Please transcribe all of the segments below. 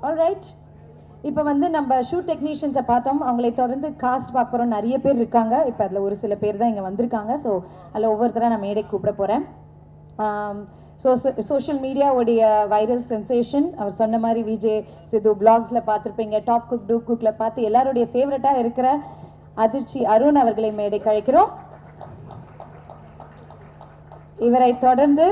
Alright, இப்போ வந்து நம்ம ஷூட் டெக்னீஷியன்ஸை பார்த்தோம். அவங்களை தொடர்ந்து காஸ்ட் பார்க்க போகிறோம். நிறைய பேர் இருக்காங்க. இப்போ அதில் ஒரு சில பேர் தான் இங்கே வந்திருக்காங்க. ஸோ அதில் ஒவ்வொருத்தராக நான் மேடை கூப்பிட போகிறேன். சோஷியல் மீடியாவுடைய வைரல் சென்சேஷன், அவர் சொன்ன மாதிரி விஜய் சித்து பிளாக்ஸில் பார்த்துருப்பீங்க, டாப் குக் டூ குக்கில் பார்த்து எல்லாருடைய ஃபேவரட்டாக இருக்கிற அதிர்ச்சி அருண் அவர்களை மேடை கழிக்கிறோம். இவரை தொடர்ந்து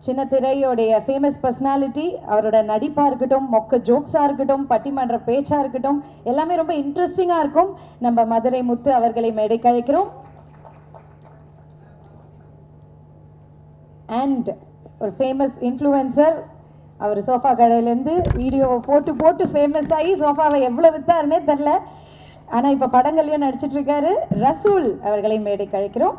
சின்ன திரையோடைய ஃபேமஸ் பர்சனாலிட்டி, அவரோட நடிப்பாக இருக்கட்டும், மொக்க ஜோக்ஸாக இருக்கட்டும், பட்டிமன்ற பேச்சாக இருக்கட்டும், எல்லாமே ரொம்ப இன்ட்ரெஸ்டிங்காக இருக்கும். நம்ம மதுரை முத்து அவர்களை மேடை கழிக்கிறோம். அண்ட் ஒரு ஃபேமஸ் இன்ஃப்ளூயன்சர், அவர் சோஃபா கடையிலேருந்து வீடியோவை போட்டு போட்டு ஃபேமஸ் ஆகி சோஃபாவை எவ்வளோ வித்தாருன்னே தெரில, ஆனால் இப்போ படங்கள்லையும் நடிச்சிட்டு இருக்காரு, ரசூல் அவர்களை மேடை கழிக்கிறோம்.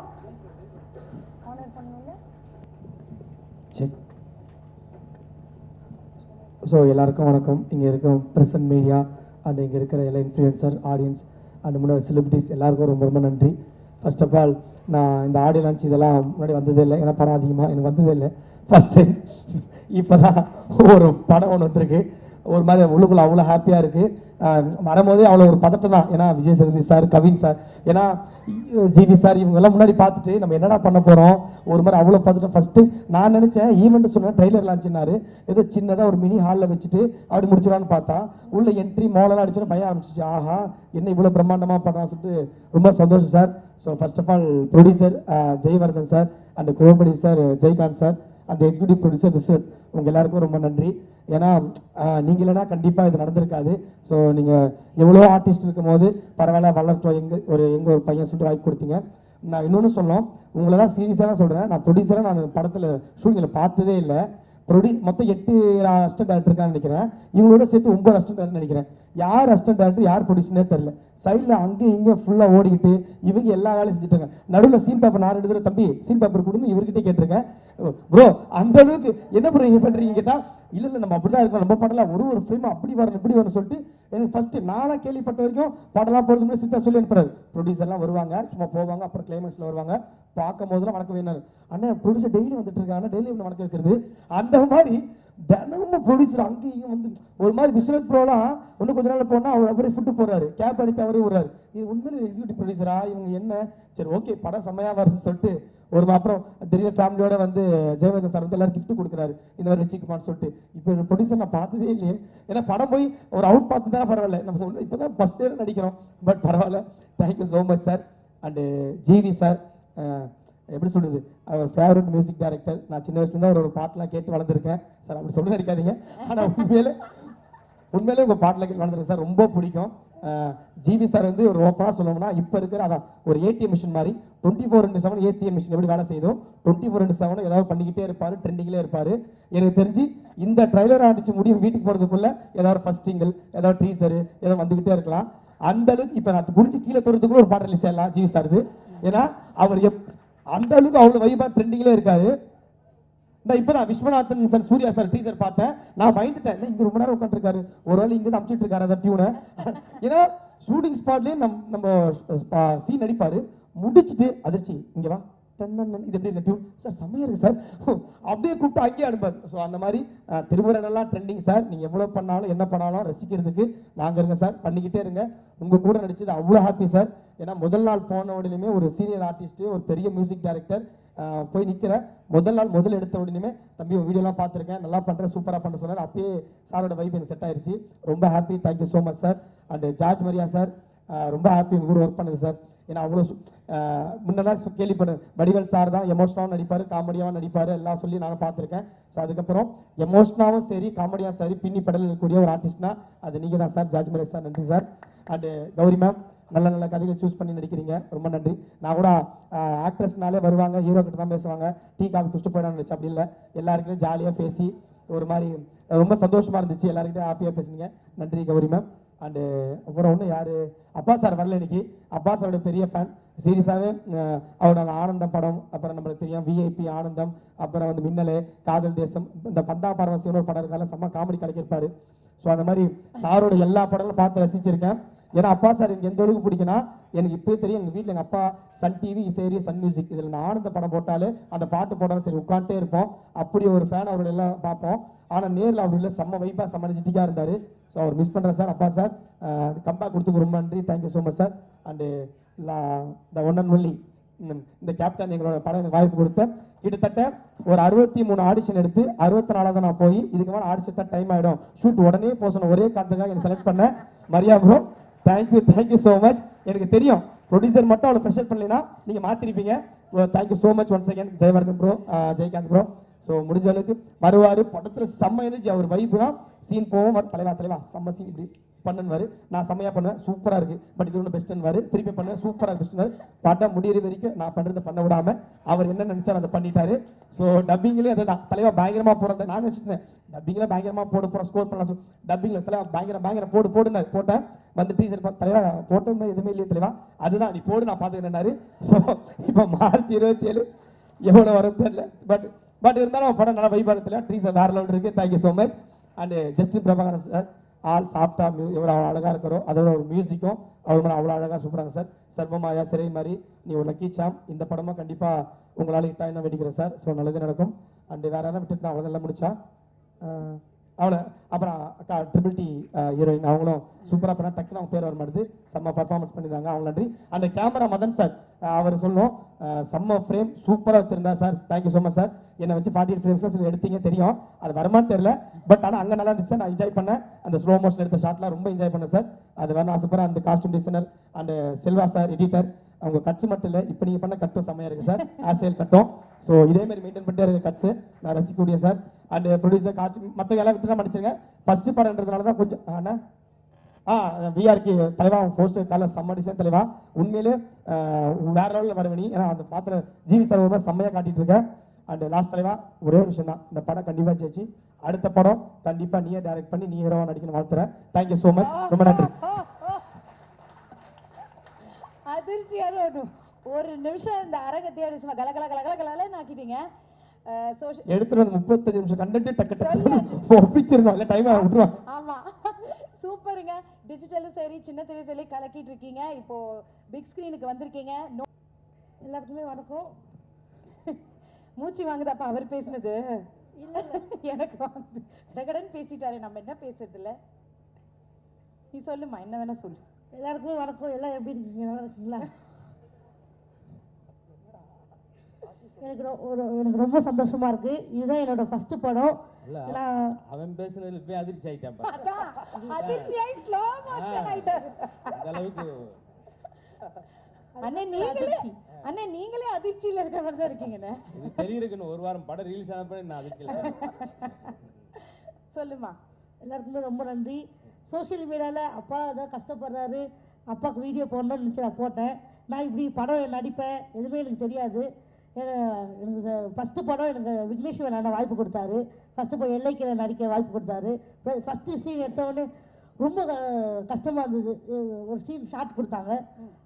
ஸோ எல்லாருக்கும் வணக்கம். இங்கே இருக்கும் ப்ரெசன்ட் மீடியா அண்ட் இங்கே இருக்கிற எல்லா இன்ஃப்ளூயன்சர் ஆடியன்ஸ் அண்ட் முன்னாடி செலிபிரிட்டிஸ் எல்லாருக்கும் ரொம்ப ரொம்ப நன்றி. ஃபர்ஸ்ட் ஆஃப் ஆல், நான் இந்த ஆடியோ லான்ச் இதெல்லாம் முன்னாடி வந்ததே இல்லை, ஏன்னா படம் அதிகமாக எனக்கு வந்ததே இல்லை. ஃபஸ்ட் டைம் இப்போ தான் ஒரு படம் ஒன்று வந்திருக்கு. ஒரு மாதிரி உள்ளுக்குள்ள அவ்வளோ ஹாப்பியாக இருக்குது. வரும்போதே அவ்வளோ ஒரு பதட்டம் தான், ஏன்னா விஜய் சேதுபதி சார், கவின் சார், ஏன்னா ஜிவி சார் இவங்கெல்லாம் முன்னாடி பார்த்துட்டு நம்ம என்னடா பண்ண போகிறோம், ஒரு மாதிரி அவ்வளோ பார்த்துட்டு ஃபஸ்ட்டு நான் நினச்சேன் ஈவெண்ட் சொன்னேன், ட்ரெய்லர் லான்ச்சினாரு, ஏதோ சின்னதாக ஒரு மினி ஹாலில் வச்சுட்டு அப்படி முடிச்சிடலான்னு பார்த்தா உள்ள என்ட்ரி மோலெல்லாம் அடிச்சுன்னு பையன் ஆரம்பிச்சிச்சு. ஆஹா, என்ன இவ்வளோ பிரம்மாண்டமாக பண்ணுறான்னு சொல்லிட்டு ரொம்ப சந்தோஷம் sir. So first of all producer Jayavardhan sir and Gopadi sir, Jaikanth sir, அந்த எக்ஸிக்யூட்டிவ் ப்ரொடியூசர் விஸ்வத், உங்கள் எல்லாருக்கும் ரொம்ப நன்றி. ஏன்னா நீங்கள் இல்லைனா கண்டிப்பாக இது நடந்திருக்காது. ஸோ நீங்கள் எவ்வளோ ஆர்டிஸ்ட் இருக்கும் போது பரவாயில்ல வளர்த்தோம், எங்கள் ஒரு பையன் சொல்லிட்டு வாய்ப்பு கொடுத்தீங்க. நான் இன்னொன்று சொல்லணும், உங்களை தான் சீரியஸாக சொல்கிறேன், நான் ப்ரொடியூசராக நான் படத்தில் ஷூட்டிங்கில் பார்த்ததே இல்லை. மொத்தம் 8 அசிஸ்டன்ட் டேரக்டர் இருக்கான்னு நினைக்கிறேன், இவங்களோட சேர்த்து 9 அசிஸ்டன்ட் டேரக்டர் நினைக்கிறேன். யார் அசிஸ்டன்ட் டேரக்டர் யார் ப்ரொடியூசர்னே தெரில. சைடில் அங்கேயும் இங்கே ஃபுல்லாக ஓடிக்கிட்டு இவங்க எல்லா வேலையும் செஞ்சுட்டாங்க. நடுவில் சீன் பேப்பர் நான் 2 தடவை தம்பி சீன் பேப்பர் கொடுன்னு இவர்கிட்டே கேட்டிருக்கேன். ப்ரோ அந்த அளவுக்கு என்ன ப்ரோ இங்கே பண்ணுறீங்க கேட்டால், இல்லை நம்ம அப்படி தான் இருக்கோம், நம்ம படலாம் ஒரு ஃபிலிம் அப்படி வரணும் இப்படி வரணும் சொல்லிட்டு எனக்கு ஃபஸ்ட்டு நானாக கேள்விப்பட்ட வரைக்கும் படம்லாம் போகிறது முன்னாடி சித்தா சொல்லி அனுப்புறாரு. ப்ரொடியூசர்லாம் வருவாங்க, சும்மா போவாங்க, அப்புறம் கிளைமேக்ஸில் வருவாங்க, பார்க்கும் போதெல்லாம் வணக்கம் வேணாரு. அண்ணன் ப்ரொடியூசர் டெய்லி வந்துட்டு இருக்காங்க, டெய்லி ஒன்று வணக்கம் வைக்கிறது. அந்த மாதிரி தினமும் ப்ரொடியூசர் அங்கேயும் இங்கே வந்து ஒரு மாதிரி விஸ்வநாத் ப்ரோலாம் இன்னும் கொஞ்ச நாள் போனால் அவர் அவரே ஃபுட்டு போகிறாரு, கேப் அனுப்பி அவரே விடுறாரு. இது உண்மையிலே எக்ஸிக்யூட்டிவ் ப்ரொடியூசரா இவங்க என்ன? சரி ஓகே படம் செம்மையாக வருதுன்னு சொல்லிட்டு ஒரு அப்புறம் திடீர்னு ஃபேமிலியோட வந்து ஜெயவர்தன் சார் வந்து எல்லாரும் கிஃப்ட் கொடுக்குறாரு, இந்த மாதிரி வச்சுக்குமான்னு சொல்லிட்டு. இப்போ ப்ரொடியூசர் நான் பார்த்ததே இல்லையே, ஏன்னா படம் போய் ஒரு அவுட் பார்த்து தான் பரவாயில்ல, நம்ம இப்போ தான் ஃபஸ்ட் டே நடிக்கிறோம், பட் பரவாயில்ல. Thank you so much sir. And GV sir, எப்படி சொல்கிறது, அவர் ஃபேவரட் மியூசிக் டைரக்டர். நான் சின்ன வயசுலேருந்து அவரோட பாட்டெலாம் கேட்டு வளர்ந்துருக்கேன் சார், அப்படி சொல்ல நினைக்காதீங்க, ஆனால் உண்மையிலே உங்கள் பாட்டில் கேட்டு வளர்ந்துருக்கேன் சார், ரொம்ப பிடிக்கும். ஜிவி சார் வந்து ஒரு ஓப்பனாக சொல்லணும்னா இப்போ இருக்கிற அதான் ஒரு ஏடிஎம் மிஷின் மாதிரி 24/7 ஏடிஎம் மிஷின் எப்படி வேலை செய்தோ 24/7 ஏதாவது பண்ணிக்கிட்டே இருப்பார், ட்ரெண்டிங்கிலே இருப்பார். எனக்கு தெரிஞ்சு இந்த ட்ரைலர் அடிச்சு முடியும் வீட்டுக்கு போகிறதுக்குள்ளே ஏதாவது ஃபர்ஸ்ட் சிங்கிள் ஏதாவது டீசரு ஏதாவது வந்துக்கிட்டே இருக்கலாம். அந்த அளவுக்கு இப்போ நான் முடிஞ்சு கீழே தோறதுக்குள்ள ஒரு பாட்டு ரிலீஸ் ஆகலாம் ஜிவி சார். ஏன்னா அவர் அந்த அளவுக்கு அவ்வளோ வைபா ட்ரெண்டிங்கிலே இருக்காரு. நான் இப்போதான் Viswanathan sir, Suriya sir teaser பார்த்தேன், நான் பயந்துட்டேன், இங்கே ரொம்ப நேரம் உட்காந்துருக்காரு, ஒரு வேளை இங்கே தான் அமுச்சிட்டு இருக்காரு அந்த டியூனை. ஏன்னா ஷூட்டிங் ஸ்பாட்லேயே நம்ம சீன் நடிப்பார், முடிச்சுட்டு அதிர்ச்சி இங்கே வா இது எப்படி டியூன் சார் செம்மையாக இருக்குது சார், அப்படியே கூப்பிட்டு அங்கேயே அனுப்பார். ஸோ அந்த மாதிரி திருமுறைலாம் ட்ரெண்டிங் சார். நீங்கள் எவ்வளோ பண்ணாலும் என்ன பண்ணாலும் ரசிக்கிறதுக்கு நாங்கள் இருங்க சார், பண்ணிக்கிட்டே இருங்க. உங்கள் கூட நடிச்சது அவ்வளோ ஹாப்பி சார். ஏன்னா முதல் நாள் போன உடனே ஒரு சீனியர் ஆர்டிஸ்ட்டு, ஒரு பெரிய மியூசிக் டைரக்டர் போய் நிற்கிறேன். முதல் எடுத்த உடனே தம்பி உங்கள் வீடியோலாம் பார்த்துருக்கேன், நல்லா பண்ணுறேன், சூப்பராக பண்ண சொன்னார். அப்பயே சாரோட வைப் எனக்கு செட் ஆயிடுச்சு, ரொம்ப happy. Thank you so much sir. And George Maria sir, ரொம்ப ஹாப்பி உங்க கூட ஒர்க் பண்ணுது சார். ஏன்னா அவ்வளோ முன்னெல்லாம் கேள்விப்பட்டேன், வடிவேல் சார் தான் எமோஷனாகவும் நடிப்பார், காமெடியாகவும் நடிப்பார், எல்லாம் சொல்லி நானும் பார்த்துருக்கேன். ஸோ அதுக்கப்புறம் எமோஷனாகவும் சரி காமெடியாக சரி பின்னி படல் இருக்கக்கூடிய ஒரு ஆர்டிஸ்ட்னா அது நீங்கள் தான் சார், ஜார்ஜ் மரியா சார். நன்றி சார். அண்டு கௌரி மேம், நல்ல நல்ல கதைகள் சூஸ் பண்ணி நடிக்கிறீங்க, ரொம்ப நன்றி. நான் கூட ஆக்ட்ரஸ்னாலே வருவாங்க, ஹீரோ கிட்ட தான் பேசுவாங்க, டீ காஃபி குடிச்சிட்டு போயிடான்னு நினச்சி, அப்படி இல்லை, எல்லாருக்கிட்டையும் ஜாலியாக பேசி ஒரு மாதிரி ரொம்ப சந்தோஷமாக இருந்துச்சு, எல்லாருக்கிட்டையும் ஹாப்பியாக பேசுனீங்க. நன்றி கௌரி மேம். அண்டு அப்புறம் ஒன்று யார், அப்பா சார் வரல இன்னைக்கு. அப்பா சாரோட பெரிய ஃபேன், சீரியஸாகவே அவரோட ஆனந்தம் படம், அப்புறம் நம்மளுக்கு தெரியும் விஐபி ஆனந்தம், அப்புறம் வந்து மின்னலே, காதல் தேசம், இந்த பந்தா பரவசியம்னு ஒரு படம் இருக்கால, செம்ம காமெடி கலக்கிருப்பாரு. ஸோ அந்த மாதிரி சாரோட எல்லா படங்களும் பார்த்து ரசிச்சிருக்கேன். ஏன்னா அப்பா சார் எனக்கு எந்த அளவுக்கு பிடிக்குன்னா, எனக்கு இப்போயே தெரியும் எங்கள் வீட்டில் எங்கள் அப்பா சன் டிவி, இசைரி, சன் மியூசிக் இதில் நான் ஆனந்த படம் போட்டாலே அந்த பாட்டு போட்டாலும் சரி உட்காந்துட்டே இருப்போம். அப்படி ஒரு ஃபேன் அவரோட எல்லாம் பார்ப்போம். ஆனால் நேரில் அவர் இல்லை செம்ம வைப்பாக செம்ம எனர்ஜெட்டிக்காக இருந்தார். ஸோ அவர் மிஸ் பண்ணுறேன் சார். அப்பா சார் கம்பேக் கொடுத்துக்கு ரொம்ப நன்றி. Thank you so much sir. And the one and only இந்த கேப்டன் எங்களோட படம் எனக்கு வாய்ப்பு கொடுத்தேன். கிட்டத்தட்ட ஒரு 63 ஆடிஷன் எடுத்து 64 தான் நான் போய் இதுக்கு மேலே ஆடிஷன் தான் டைம் ஆகிடும், ஷூட் உடனே போக சொன்ன ஒரே காரணத்துக்காக எனக்கு செலக்ட் பண்ணேன். Maria bro thank you so much. எனக்கு தெரியும் ப்ரொடியூசர் மட்டும் அவ்வளோ ப்ரெஷர் பண்ணலைன்னா நீங்கள் மாற்றிருப்பீங்க. Thank you so much one second. Jayavardhan bro, Jayakanth bro. So முடிஞ்ச அளவுக்கு வருவார். படத்தில் செம்ம எனர்ஜி, அவர் வைப்புனா சீன் போவோம், தலைவா செம்ம சீன் இப்படி பண்ணுவார். நான் செம்மையாக பண்ணுவேன், சூப்பராக இருக்குது, பட் இது ஒன்று பெஸ்ட்டுன்னு திருப்பி பண்ணுவேன், சூப்பராக பெஸ்ட்டுன்னு பாட்டா முடியிற வரைக்கும் நான் பண்ணுறதை பண்ண விடாமல் அவர் என்ன நினச்சார் அதை பண்ணிட்டாரு. ஸோ டப்பிங்லேயும் அதை தான் தலைவா பயங்கரமாக போகிறத நான் நினச்சிட்டேன். டப்பிங்கில் பயங்கரமாக போட போகிறோம், ஸ்கோர் பண்ணலாம். டப்பிங்கில் தலைவா பயங்கர போடுனாரு. போட்டேன் வந்து டீச்சர் தலைவா போட்டோம்னா எதுவுமே இல்லையே தலைவா, அதுதான் நீ போடு நான் பார்த்துக்கிறேன்னாரு. ஸோ இப்போ மார்ச் 27 எவ்வளோ வரும் தெரியல, பட் இருந்தாலும் படம் நல்லா வைபாக தெரியல. டீச்சர் வேற லெவல் இருக்குது. Thank you so much. And Justin Prabhakaran sir ஆள் சாஃப்டா எவ்வளோ அழகாக இருக்கிறோ அதோட ஒரு மியூசிக்கும் அவர் மேலே அவ்வளோ அழகாக சூப்பராங்க சார். சர்வமாயா, சிறை மாதிரி, நீ ஒரு லக்கி சாம், இந்த படமும் கண்டிப்பாக உங்களால் ஹிட் ஆகினா வேண்டிக்கிறேன் சார். ஸோ நல்லது நடக்கும். அண்டு வேற யாரும் விட்டுட்டு நான் அவதெல்லாம் முடிச்சா அவ்வளோ. அப்புறம் அக்கா ட்ரிபிள் டி ஹீரோயின் அவங்களும் சூப்பராக பண்ணால் டக்குன்னு அவங்க பேர் வர மாட்டுது, செம்ம பர்ஃபார்மன்ஸ் பண்ணியிருந்தாங்க, அவங்க நன்றி. அந்த கேமரா மதன் சார் அவர் சொல்லணும் செம்ம ஃப்ரேம் சூப்பராக வச்சுருந்தா sir. Thank you so much sir. என்னை வச்சு 48 ஃப்ரேம்ஸ் தான் எடுத்தீங்க தெரியும், அது வருமானு தெரியல, பட் ஆனால் அங்கே நல்லா இருந்துச்சு சார். நான் என்ஜாய் பண்ணேன். அந்த ஸ்லோ மோஷன் எடுத்த ஷாட்லாம் ரொம்ப என்ஜாய் பண்ணேன் சார். அது வேணும் ஆசைப்படுறேன். அந்த costume designer and Selva sir editor, அவங்க கட்ஸ் மட்டும் இல்லை, இப்போ நீங்கள் பண்ண கட்டும் செம்மையாக இருக்குது சார். ஹேர் ஸ்டைல் கட்டும் ஸோ இதேமாதிரி மெயின்டைன் பண்ணிட்டே இருக்க கட்ஸு நான் ரசிக்கக்கூடிய சார். அண்ட் ப்ரொடியூசர் காஸ்டியூம் மற்ற எல்லாம் விட்டு தான் மன்னிச்சுங்க. ஃபஸ்ட்டு படம்ன்றதுனால தான் கொஞ்சம் அண்ணா விஆர்கே தலைவா அவன் போஸ்டர் கால செம்ம டிசைன் தலைவா, உண்மையிலே வேற லெவலில் வருவனி. ஏன்னா அந்த பாத்திர ஜிவி சார் ஒரு செம்மையாக காட்டிட்டு இருக்கேன். அண்ட் லாஸ்ட் தலைவா ஒரே ஒரு விஷயம் தான், இந்த படம் கண்டிப்பாக ஜெயிச்சு அடுத்த படம் கண்டிப்பாக நீயே டைரக்ட் பண்ணி நீ ஹீரோவாக நடிக்கணும் வாழ்த்துறேன். தேங்க்யூ ஸோ மச், ரொம்ப நன்றி. அதிர்ச்சியான ஒரு நிமிஷம் இந்த அரங்கத்தையோட சும்மா கலகலன்னு ஆக்கிட்டீங்க. எடுத்துட்டு வந்து 35 நிமிஷம் கண்டென்ட் டக்கு ஒப்பிச்சிருந்தோம், இல்லை டைம் விட்டுருவாங்க. ஆமா சூப்பருங்க. டிஜிட்டலும் சரி சின்ன திரையும் சரி கலக்கிட்டு இருக்கீங்க. இப்போ பிக் ஸ்கிரீனுக்கு வந்திருக்கீங்க. எல்லாருக்குமே வணக்கம். மூச்சு வாங்குதாப்பா அவர் பேசுனது? இல்ல எனக்கு வந்து கடகடன்னு பேசிட்டாரு, நம்ம என்ன பேசுறது இல்ல. நீ சொல்லுமா, என்ன வேணா சொல்லு. எல்லாருக்குமே வணக்கம். எல்லாம் எப்படி இருக்கீங்க, நல்லா இருக்கீங்களா? எனக்கு ரொம்ப சந்தோஷமா இருக்கு. இதுதான் என்னோட ஃபர்ஸ்ட் படம். அவன் பேசுனதுல போய் அதிர்ச்சி ஆயிட்டான். அதிர்ச்சி ஆயி ஸ்லோ மோஷன் ஆயிட்டாரு. அந்த அளவுக்கு அண்ணே நீங்களே அதிர்ச்சியில இருக்க மாதிரி தான் இருக்கீங்கண்ணே. இது தெரியிருக்குன்னு ஒரு வாரம் படம் ரிலீஸ் ஆனப்ப நான் அதிர்ச்சியில் சொல்லுமா. எல்லாருக்குமே ரொம்ப நன்றி. சோஷியல் மீடியாவில் அப்பா தான் கஷ்டப்படுறாரு, அப்பாவுக்கு வீடியோ போடணும்னு நினச்சி நான் போட்டேன். நான் இப்படி படம் நடிப்பேன் எதுவுமே எனக்கு தெரியாது. எனக்கு ஃபஸ்ட்டு படம் எனக்கு விக்னேஷ் வேணா வாய்ப்பு கொடுத்தாரு. ஃபஸ்ட்டு படம் எல்லைக்கில் நடிக்க வாய்ப்பு கொடுத்தாரு. ஃபஸ்ட்டு சீன் எடுத்தவொடனே ரொம்ப கஷ்டமாக இருந்தது. ஒரு சீன் ஷார்ட் கொடுத்தாங்க,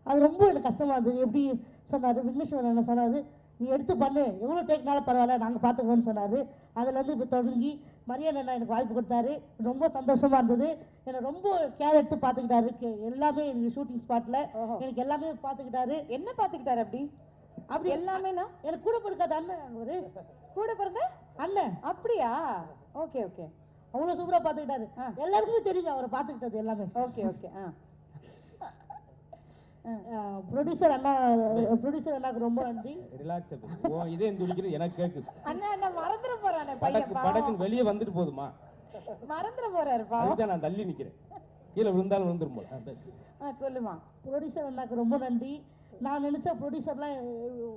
அது ரொம்ப எனக்கு கஷ்டமாக இருந்தது. எப்படி சொன்னார் விக்னேஷ் வேணா சொன்னார், நீ எடுத்து பண்ணு, எவ்வளோ டேக்னாலும் பரவாயில்ல நாங்கள் பார்த்துக்கோன்னு சொன்னார். அதுலேருந்து இப்போ தொடங்கி மரியாதை அண்ணா எனக்கு வாய்ப்பு கொடுத்தாரு. ரொம்ப சந்தோஷமாக இருந்தது. என்னை ரொம்ப கேர் எடுத்து பார்த்துக்கிட்டாரு. எல்லாமே எனக்கு ஷூட்டிங் ஸ்பாட்டில் எனக்கு எல்லாமே பார்த்துக்கிட்டாரு. என்ன பார்த்துக்கிட்டாரு? அப்படி எல்லாமேனா எனக்கு கூட பிறக்காத அண்ணன், ஒரு கூட பிறந்த அண்ணன். அப்படியா? Okay okay. அவ்வளோ சூப்பராக பார்த்துக்கிட்டாரு. எல்லாருக்குமே தெரியும் அவரை பார்த்துக்கிட்டது எல்லாமே. Okay okay. ப்ரொடியூசர் அண்ணாக்கு ரொம்ப நன்றி. ரிலாக்ஸ் இதே துடிக்கிறது எனக்கு கேட்குது. அண்ணா என்ன மறந்துட போறானே படக்குன்னு வெளியே வந்துட்டு போதுமா, மறந்துட போறாருப்பா. அதுதான் நான் தள்ளி நிற்கிறேன், கீழே விழுந்தாலும் விழுந்துரும் போல. சொல்லுமா. ப்ரொடியூசர் அண்ணாக்கு ரொம்ப நன்றி. நான் நினச்ச ப்ரொடியூசர்லாம்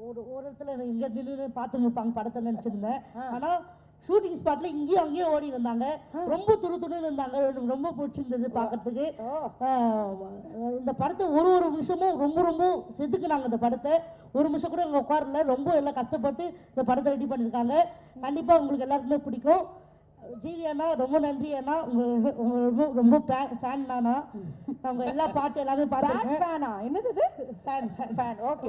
ஒரு இடத்துல இங்கே நின்று பார்த்து நிற்பாங்க படத்தை நினச்சிருந்தேன். ஆனால் ஷூட்டிங் ஸ்பாட்டில் இங்கேயும் அங்கேயும் ஓடி இருந்தாங்க. ரொம்ப துணுன்னு இருந்தாங்க. எனக்கு ரொம்ப பிடிச்சிருந்தது பார்க்கறதுக்கு. இந்த படத்தை ஒரு நிமிஷமும் ரொம்ப செதுக்குனாங்க. இந்த படத்தை ஒரு நிமிஷம் கூட இங்கே உட்காரல. ரொம்ப எல்லாம் கஷ்டப்பட்டு இந்த படத்தை ரெடி பண்ணியிருக்காங்க. கண்டிப்பாக உங்களுக்கு எல்லாருக்குமே பிடிக்கும். ஜிவி அண்ணா ரொம்ப நன்றி அண்ணா. உங்க ரொம்ப ரொம்ப ஃபேன் நானா. அவங்க எல்லா பாட்டு எல்லாமே பார்த்துருக்கேன். ஃபேனா என்னது இது? Fan fan. ஓகே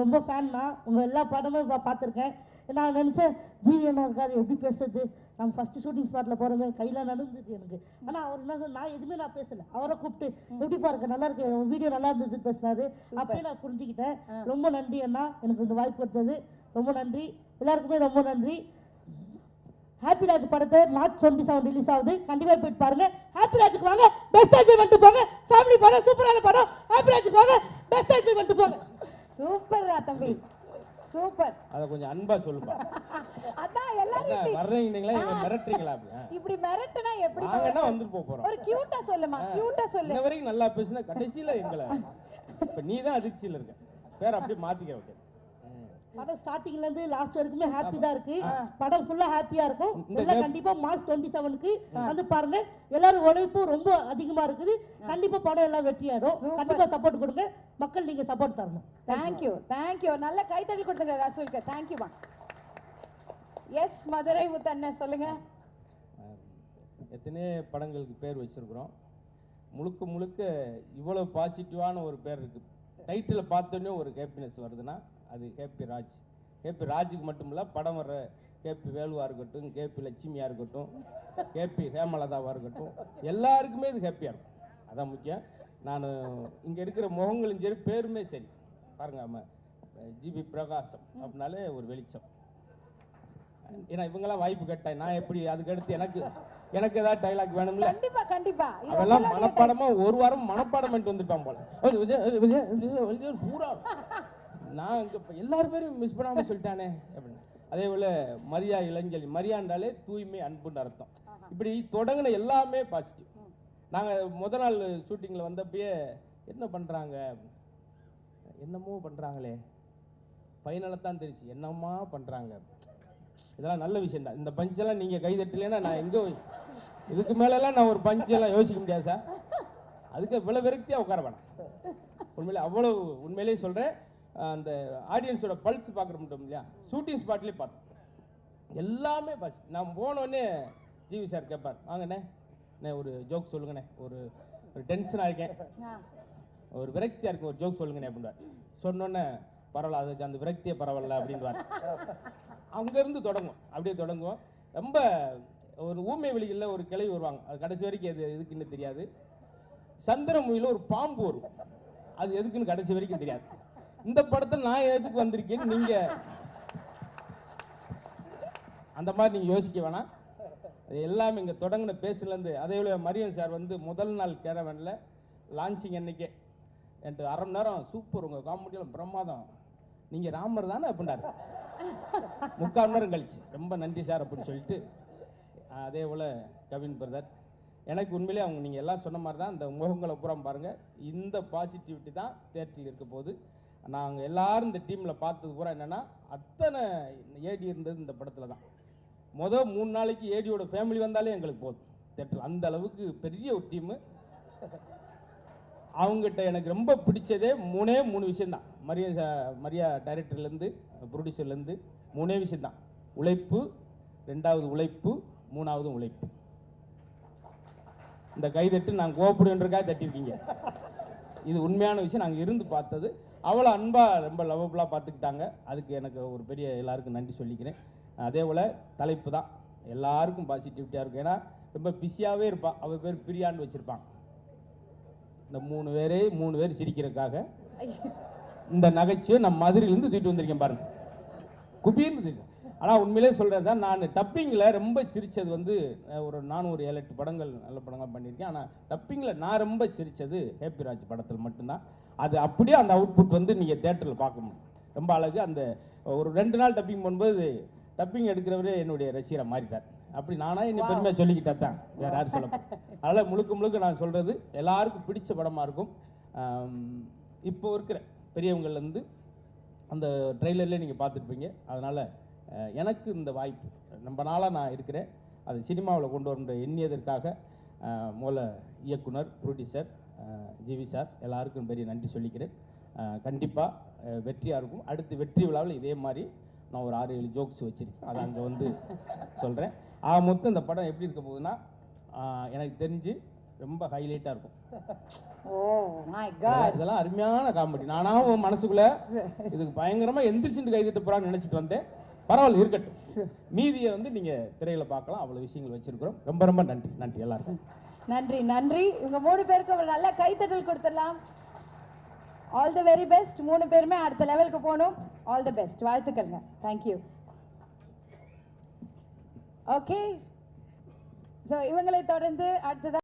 ரொம்ப ஃபேன் தான். உங்க எல்லா பாடமும் பார்த்துருக்கேன். நான் நினச்சேன் ஜிவி அண்ணா இருக்காரு எப்படி பேசுறது, நம்ம ஃபஸ்ட்டு ஷூட்டிங் ஸ்பாட்டில் போகிறோமே கையில் நடந்துச்சு எனக்கு. ஆனால் அவர் என்ன சொன்ன, நான் எதுவுமே நான் பேசலை. அவரை கூப்பிட்டு எப்படிப்பா இருக்கு, நல்லா இருக்கு, வீடியோ நல்லா இருந்தது பேசினாரு. அப்பயே நான் புரிஞ்சுக்கிட்டேன். ரொம்ப நன்றி அண்ணா, எனக்கு இந்த வாய்ப்பு கொடுத்தது ரொம்ப நன்றி. எல்லாருக்குமே ரொம்ப நன்றி. ஹாப்பி ராஜ் படத்தை மார்ச் 27 ரிலீஸ் ஆகுது. கண்டிப்பாக போயிட்டு பாருங்க. ஹாப்பி ராஜுக்கு வாங்க, பெஸ்ட் என்ஜாய்மெண்ட் போங்க. ஃபேமிலி படம், சூப்பரான படம். ஹாப்பி ராஜுக்கு வாங்க, பெஸ்ட் என்ஜாய்மெண்ட் போங்க. சூப்பர்ரா தம்பி, சூப்பர். அதை கொஞ்சம் அன்பா சொல்லுப்பா. அதான் எல்லாரும் இப்படி வர்றீங்களா எங்க மிரட்டுறீங்களா? இப்படி மிரட்டுனா எப்படி? நாங்கன்னா வந்துட்டு போறோம். ஒரு கியூட்டா சொல்லுமா, கியூட்டா சொல்லு. இன்ன வரைக்கும் நல்லா பேசினா கடைசியில எங்களை இப்ப நீ தான் அதிர்ச்சியில இருக்க. பேர் அப்படியே மாத்திக்க வைக்க. படம் ஸ்டார்டிங்ல இருந்து லாஸ்ட் வரைக்குமே ஹாப்பி தான் இருக்கு. படம் ஃபுல்லா ஹாப்பியா இருக்கும். எல்லாம் கண்டிப்பா மார்ச் 27க்கு வந்து பாருங்க. எல்லாரும் உழைப்பு ரொம்ப அதிகமா இருக்குது. கண்டிப்பா படம் எல்லாம் வெற்றியாடும். கண்டிப்பா சப்போர்ட் கொடுங்க மக்கள், நீங்க சப்போர்ட் தரணும். Thank you thank you. நல்ல கைத்தறி கொடுத்துங்க ரசூலுக்கு. தேங்க்யூமா. எஸ் மதுரை முத்தண்ணன் சொல்லுங்க. எத்தனை படங்களுக்கு பேர் வச்சிருக்கிறோம். முழுக்க முழுக்க இவ்வளவு பாசிட்டிவான ஒரு பேர் இருக்கு. டைட்டில் பார்த்தோன்னே ஒரு ஹேப்பினஸ் வருதுன்னா அது கேபி ராஜ். கேபி ராஜுக்கு மட்டும் இல்லை, படம் வர்ற கேபி வேலுவாக இருக்கட்டும், கேபி லட்சுமியாக இருக்கட்டும், கேபி ஹேமலதாவாக இருக்கட்டும், எல்லாருக்குமே இது ஹாப்பியாக இருக்கும். அதான் முக்கியம். நான் இங்கே இருக்கிற முகங்களும் சரி, பேருமே சரி பாருங்க. நம்ம ஜிபி பிரகாசம் அப்படின்னாலே ஒரு வெளிச்சம். ஏன்னா இவங்கெல்லாம் வாய்ப்பு கேட்டாய், நான் எப்படி அதுக்கடுத்து எனக்கு ஏதாவது டைலாக் வேணும்ல. கண்டிப்பா கண்டிப்பா. அதெல்லாம் மனப்பாடமா ஒரு வாரம் மனப்பாடம் பண்ணிட்டு வந்துட்டான் போல. பூரா நான் எல்லாரும் பேரும் மிஸ் பண்ணாம சொல்லிட்டானே அப்படின்னு. அதே போல மரியா இளஞ்சலி, மரியாண்டாலே தூய்மை அன்புன்னு அர்த்தம். இப்படி தொடங்கின எல்லாமே பாசிட்டிவ். நாங்கள் முத நாள் ஷூட்டிங்கில் வந்தப்பயே என்ன பண்ணுறாங்க, என்னமோ பண்ணுறாங்களே, ஃபைனலாக தெரிச்சு என்னம்மா பண்ணுறாங்க. இதெல்லாம் நல்ல விஷயம் தான். இந்த பஞ்செல்லாம் நீங்கள் கைதட்டலைன்னா நான் எங்கே இதுக்கு மேலெல்லாம் நான் ஒரு பஞ்செல்லாம் யோசிக்க முடியாது சார். அதுக்கு இவ்வளோ விரக்தியாக உட்கார வேணாம். உண்மையிலே அவ்வளோ உண்மையிலேயே சொல்கிறேன். அந்த ஆடியன்ஸோட பல்ஸ் பார்க்குற மட்டும் இல்லையா, ஷூட்டிங் ஸ்பாட்லேயே பார்த்தோம் எல்லாமே பஸ். நான் போனோடனே ஜிவி சார் கேட்பார், வாங்கண்ணே ஒரு ஜோக் சொல்லுங்கண்ணே, ஒரு டென்ஷனாக இருக்கேன், ஒரு விரக்தியாக இருக்கும், ஒரு ஜோக் சொல்லுங்கண்ணே அப்படின்வார். சொன்னோன்னே பரவாயில்ல, அதுக்கு அந்த விரக்தியே பரவாயில்ல அப்படின்வார். அங்கேருந்து தொடங்கும், அப்படியே தொடங்குவோம். ரொம்ப ஒரு ஊமை வெளிகளில் ஒரு கிளை வருவாங்க, அது கடைசி வரைக்கும் எது எதுக்குன்னு தெரியாது. சந்திரமுகியில் ஒரு பாம்பு வரும், அது எதுக்குன்னு கடைசி வரைக்கும் தெரியாது. இந்த படத்தில் நான் எதுக்கு வந்திருக்கேன்னு நீங்க அந்த மாதிரி நீங்க யோசிக்க வேணாம். எல்லாமே இங்கே தொடங்கின பேசுலேருந்து. அதே போல மரியன் சார் வந்து முதல் நாள் கேரவனில் லான்ச்சிங் அன்னைக்கே என்கிட்ட அரை மணி நேரம் சூப்பர், உங்கள் காமெடியெல்லாம் பிரமாதம், நீங்கள் ராமர் தானே அப்படின்றாரு. 3/4 மணி நேரம் கழிச்சு ரொம்ப நன்றி சார் அப்படின்னு சொல்லிட்டு. அதே போல் கவின் பிரதர், எனக்கு உண்மையிலே அவங்க நீங்கள் எல்லாம் சொன்ன மாதிரி தான். இந்த முகங்களை பூரா பாருங்கள், இந்த பாசிட்டிவிட்டி தான் தேட்டரில் இருக்க போது. நாங்கள் எல்லாரும் இந்த டீமில் பார்த்தது பூரா என்னென்னா, அத்தனை ஏடி இருந்தது இந்த படத்தில் தான். மொதல் 3 நாளைக்கு ஏடியோட ஃபேமிலி வந்தாலே எங்களுக்கு போதும் தேட்டரில். அந்த அளவுக்கு பெரிய ஒரு டீமு. அவங்ககிட்ட எனக்கு ரொம்ப பிடிச்சதே 3 விஷயம்தான். மரியா டைரக்டர்லேருந்து ப்ரொடியூசர்லேருந்து 3 விஷயம்தான். உழைப்பு, 2வது உழைப்பு, 3வது உழைப்பு. இந்த கைதட்டு நாங்கள் கோபப்படுன்றக்காக தட்டியிருக்கீங்க. இது உண்மையான விஷயம். நாங்கள் இருந்து பார்த்தது. அவ்வளோ அன்பாக ரொம்ப லவபுளாக பார்த்துக்கிட்டாங்க. அதுக்கு எனக்கு ஒரு பெரிய எல்லாருக்கும் நன்றி சொல்லிக்கிறேன். அதே போல் தலைப்பு தான் எல்லாருக்கும் பாசிட்டிவிட்டியாக இருக்கும். ஏன்னா ரொம்ப பிஸியாகவே இருப்பான். அவள் பேர் பிரியான்னு வச்சுருப்பான். இந்த 3 பேர் சிரிக்கிறதுக்காக இந்த நகைச்சுவை நம்ம மதுரையிலேருந்து தூக்கிட்டு வந்திருக்கேன் பாருங்க, குபீர்னு தூக்கிட்டு. ஆனால் உண்மையிலே சொல்கிறது தான், நான் டப்பிங்கில் ரொம்ப சிரித்தது வந்து நான் ஒரு 7-8 படங்கள் நல்ல படங்கள் பண்ணியிருக்கேன். ஆனால் டப்பிங்கில் நான் ரொம்ப சிரித்தது ஹேப்பி ராஜ் படத்தில் மட்டும்தான். அது அப்படியே அந்த அவுட்புட் வந்து நீங்கள் தேட்டரில் பார்க்க முடியும். ரொம்ப அழகு. அந்த ஒரு 2 நாள் டப்பிங் பண்ணும்போது டப்பிங் எடுக்கிறவரே என்னுடைய ரசிகரை மாறிட்டார். அப்படி நானா என்னை பெருமையாக சொல்லிக்கிட்டா தான், வேறு யாரும் சொல்ல. அதனால் முழுக்க நான் சொல்கிறது எல்லாருக்கும் பிடிச்ச படமாக இருக்கும். இப்போ இருக்கிற பெரியவங்கள்லேருந்து அந்த ட்ரெய்லர்லேயே நீங்கள் பார்த்துருப்பீங்க. அதனால் எனக்கு இந்த வாய்ப்பு ரொம்ப நாளாக நான் இருக்கிறேன். அது சினிமாவில் கொண்டு வர எண்ணியதற்காக மூல இயக்குனர், ப்ரொடியூசர் ஜிவி சார் எல்லாருக்கும் பெரிய நன்றி சொல்லிக்கிறேன். கண்டிப்பாக வெற்றியாக இருக்கும். அடுத்து வெற்றி விழாவில் இதே மாதிரி நான் ஒரு 6-7 ஜோக்ஸ் வச்சுருக்கேன், அதை அங்கே வந்து சொல்கிறேன். மொத்தம் இந்த படம் எப்படி இருக்க போகுதுன்னா எனக்கு தெரிஞ்சு ரொம்ப ஹைலைட்டாக இருக்கும். ஓ மை காட், இதெல்லாம் அருமையான காமெடி. நானாவும் மனசுக்குள்ள இதுக்கு பயங்கரமாக எந்திரிச்சுட்டு கைதிட்டு போகிறான்னு நினச்சிட்டு வந்தேன். பரவாயில்ல, இருக்கட்டும். மீதியை வந்து நீங்கள் திரையில் பார்க்கலாம். அவ்வளோ விஷயங்கள் வச்சுருக்கிறோம். ரொம்ப ரொம்ப நன்றி. நன்றி எல்லாருக்கும். நன்றி நன்றி. இவங்க 3 பேருக்கு ஒரு நல்ல கைத்தட்டல் கொடுத்துடலாம். All the very best. 3 பேருமே அடுத்த லெவலுக்கு போகணும். All the best. வாழ்த்துக்கள்ங்க. தேங்க்யூ. ஓகே, ஸோ இவங்களை தொடர்ந்து அடுத்ததாக